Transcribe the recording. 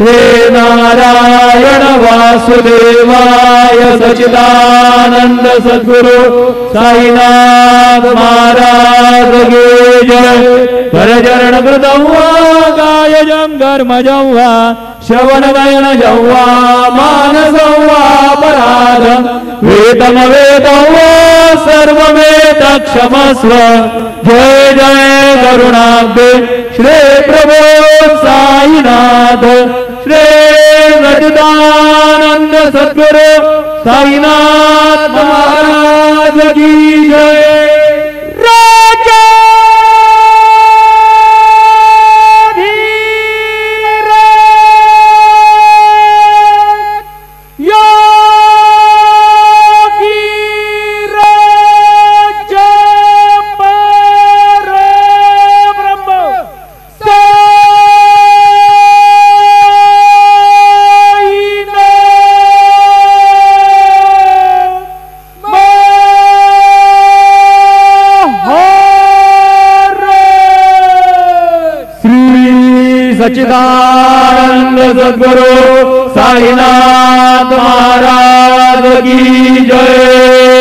हे नारायण वासुदेवाय सच्चिदानंद सद्गुरु साईनाथ महाराज की जय। करचरण कृतं वा कायजं कर्मजं वा श्रवणनयन वा मानसं वा अपराधं वेदं वा सर्वमेतत्क्षमस्व। जय जय करुणाब्धे श्री प्रभो साईनाथ श्री सच्चिदानंद सद्गुरु साईनाथ महाराज की जय। सच्चिदानंद सद्गुरु साईनाथ महाराज की जय।